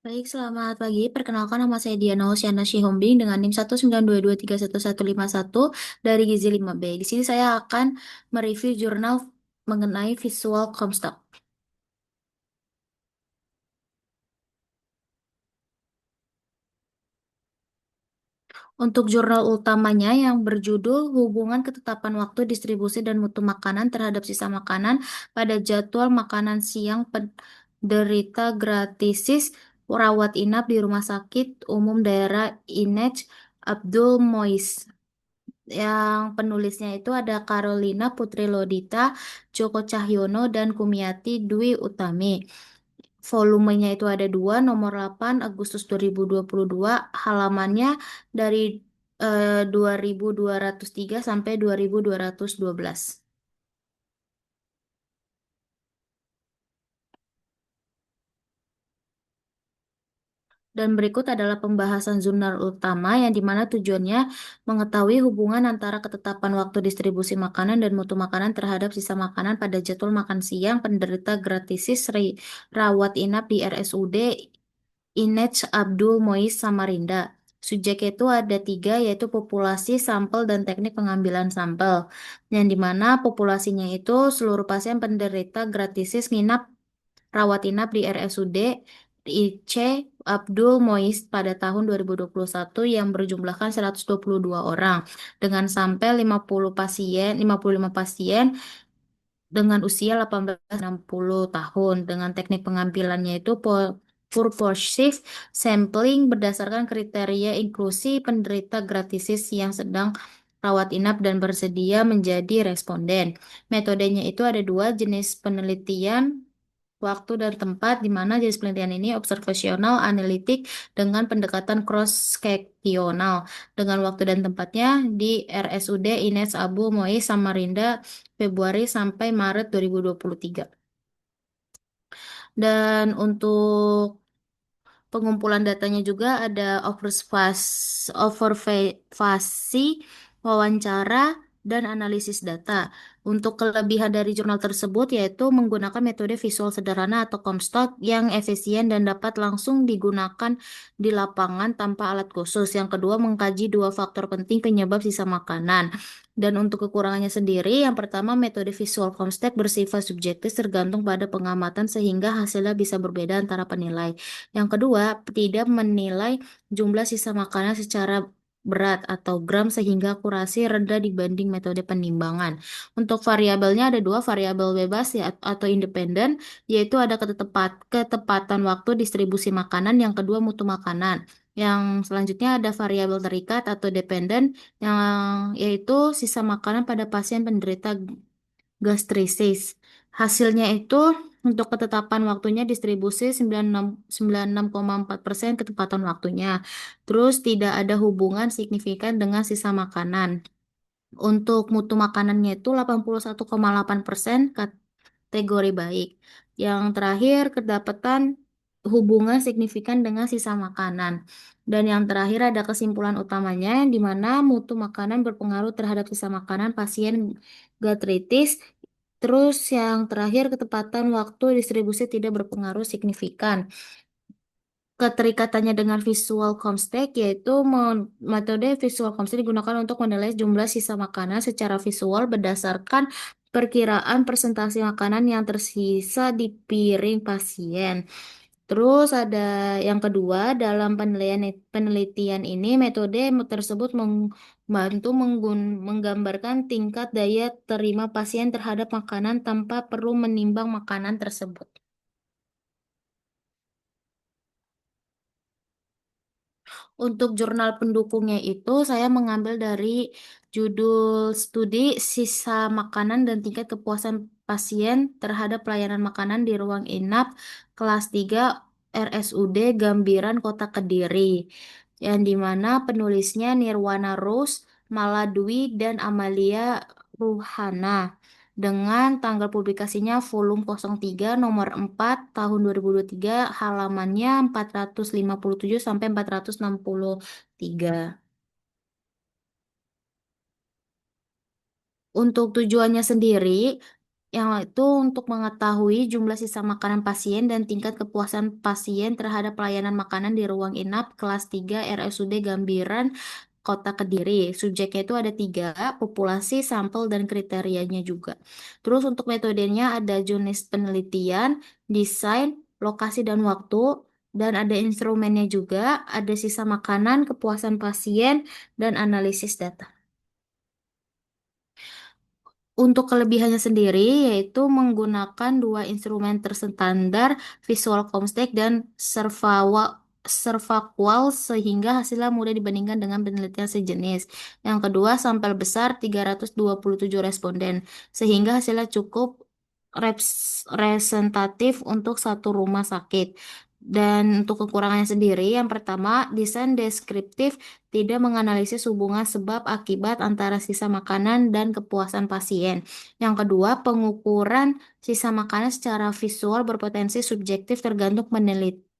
Baik, selamat pagi. Perkenalkan nama saya Diana Osyana Shihombing dengan NIM 192231151 dari Gizi 5B. Di sini saya akan mereview jurnal mengenai Visual Comstock. Untuk jurnal utamanya yang berjudul Hubungan Ketetapan Waktu Distribusi dan Mutu Makanan terhadap Sisa Makanan pada Jadwal Makanan Siang Penderita Gratisis Rawat Inap di Rumah Sakit Umum Daerah Inech Abdul Mois. Yang penulisnya itu ada Carolina Putri Lodita, Joko Cahyono, dan Kumiati Dwi Utami. Volumenya itu ada dua, nomor 8 Agustus 2022, halamannya dari 2203 sampai 2212. Dan berikut adalah pembahasan jurnal utama yang dimana tujuannya mengetahui hubungan antara ketetapan waktu distribusi makanan dan mutu makanan terhadap sisa makanan pada jadwal makan siang penderita gratisis rawat inap di RSUD Inech Abdul Mois Samarinda. Subjeknya itu ada tiga, yaitu populasi, sampel, dan teknik pengambilan sampel. Yang dimana populasinya itu seluruh pasien penderita gratisis nginap rawat inap di RSUD IC Abdul Mois pada tahun 2021 yang berjumlahkan 122 orang dengan sampai 55 pasien dengan usia 18-60 tahun dengan teknik pengambilannya itu purposive sampling berdasarkan kriteria inklusi penderita gratisis yang sedang rawat inap dan bersedia menjadi responden. Metodenya itu ada dua jenis penelitian, waktu dan tempat, di mana jenis penelitian ini observasional, analitik, dengan pendekatan cross-seksional. Dengan waktu dan tempatnya di RSUD Ines Abu Muiz Samarinda, Februari sampai Maret 2023. Dan untuk pengumpulan datanya juga ada overvasi, wawancara, dan analisis data. Untuk kelebihan dari jurnal tersebut yaitu menggunakan metode visual sederhana atau Comstock yang efisien dan dapat langsung digunakan di lapangan tanpa alat khusus. Yang kedua, mengkaji dua faktor penting penyebab sisa makanan. Dan untuk kekurangannya sendiri, yang pertama metode visual Comstock bersifat subjektif tergantung pada pengamatan sehingga hasilnya bisa berbeda antara penilai. Yang kedua, tidak menilai jumlah sisa makanan secara berat atau gram sehingga akurasi rendah dibanding metode penimbangan. Untuk variabelnya ada dua, variabel bebas ya, atau independen, yaitu ada ketepatan waktu distribusi makanan, yang kedua mutu makanan. Yang selanjutnya ada variabel terikat atau dependen, yang yaitu sisa makanan pada pasien penderita gastritis. Hasilnya itu untuk ketetapan waktunya distribusi 96,4% ketepatan waktunya. Terus tidak ada hubungan signifikan dengan sisa makanan. Untuk mutu makanannya itu 81,8% kategori baik. Yang terakhir kedapatan hubungan signifikan dengan sisa makanan. Dan yang terakhir ada kesimpulan utamanya di mana mutu makanan berpengaruh terhadap sisa makanan pasien gastritis. Terus yang terakhir ketepatan waktu distribusi tidak berpengaruh signifikan. Keterikatannya dengan visual Comstock yaitu metode visual Comstock digunakan untuk menilai jumlah sisa makanan secara visual berdasarkan perkiraan persentase makanan yang tersisa di piring pasien. Terus ada yang kedua, dalam penelitian ini metode tersebut membantu menggambarkan tingkat daya terima pasien terhadap makanan tanpa perlu menimbang makanan tersebut. Untuk jurnal pendukungnya itu saya mengambil dari judul studi sisa makanan dan tingkat kepuasan pasien terhadap pelayanan makanan di ruang inap kelas 3 RSUD Gambiran Kota Kediri. Yang dimana penulisnya Nirwana Rose, Maladwi, dan Amalia Ruhana dengan tanggal publikasinya volume 03 nomor 4 tahun 2023 halamannya 457 sampai 463. Untuk tujuannya sendiri Yang itu untuk mengetahui jumlah sisa makanan pasien dan tingkat kepuasan pasien terhadap pelayanan makanan di ruang inap kelas 3 RSUD Gambiran, Kota Kediri. Subjeknya itu ada tiga, populasi, sampel, dan kriterianya juga. Terus untuk metodenya ada jenis penelitian, desain, lokasi, dan waktu. Dan ada instrumennya juga, ada sisa makanan, kepuasan pasien, dan analisis data. Untuk kelebihannya sendiri, yaitu menggunakan dua instrumen terstandar, Visual Comstek dan Servacual, sehingga hasilnya mudah dibandingkan dengan penelitian sejenis. Yang kedua, sampel besar 327 responden, sehingga hasilnya cukup representatif untuk satu rumah sakit. Dan untuk kekurangannya sendiri, yang pertama, desain deskriptif tidak menganalisis hubungan sebab akibat antara sisa makanan dan kepuasan pasien. Yang kedua, pengukuran sisa makanan secara visual berpotensi subjektif tergantung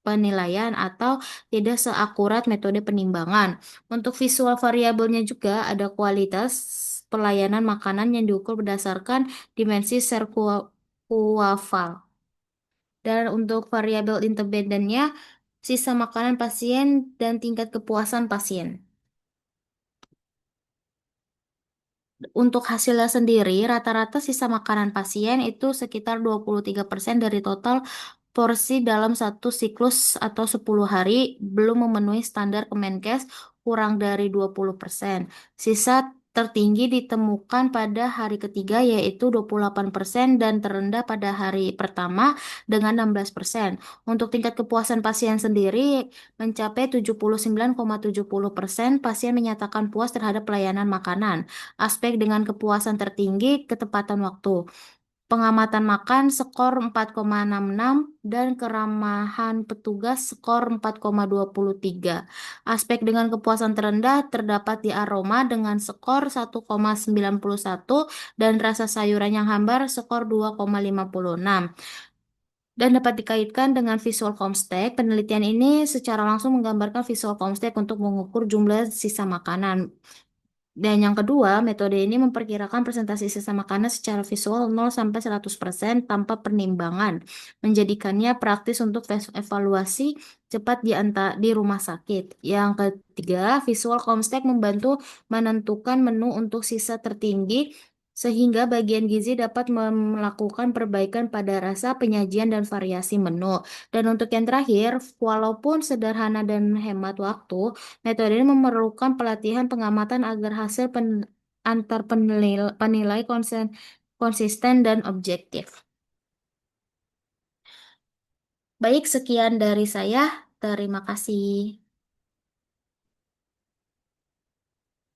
penilaian atau tidak seakurat metode penimbangan. Untuk visual variabelnya juga ada kualitas pelayanan makanan yang diukur berdasarkan dimensi Serquaval. Dan untuk variabel interdependennya, sisa makanan pasien dan tingkat kepuasan pasien. Untuk hasilnya sendiri, rata-rata sisa makanan pasien itu sekitar 23% dari total porsi dalam satu siklus atau 10 hari, belum memenuhi standar Kemenkes, kurang dari 20%. Sisa tertinggi ditemukan pada hari ketiga, yaitu 28%, dan terendah pada hari pertama dengan 16%. Untuk tingkat kepuasan pasien sendiri mencapai 79,70%, pasien menyatakan puas terhadap pelayanan makanan. Aspek dengan kepuasan tertinggi, ketepatan waktu. Pengamatan makan skor 4,66 dan keramahan petugas skor 4,23. Aspek dengan kepuasan terendah terdapat di aroma dengan skor 1,91 dan rasa sayuran yang hambar skor 2,56. Dan dapat dikaitkan dengan Visual Comstek. Penelitian ini secara langsung menggambarkan Visual Comstek untuk mengukur jumlah sisa makanan. Dan yang kedua, metode ini memperkirakan presentasi sisa makanan secara visual 0 sampai 100% tanpa penimbangan, menjadikannya praktis untuk evaluasi cepat di rumah sakit. Yang ketiga, Visual Comstek membantu menentukan menu untuk sisa tertinggi sehingga bagian gizi dapat melakukan perbaikan pada rasa, penyajian, dan variasi menu. Dan untuk yang terakhir, walaupun sederhana dan hemat waktu, metode ini memerlukan pelatihan pengamatan agar hasil antar penilai konsisten dan objektif. Baik, sekian dari saya. Terima kasih.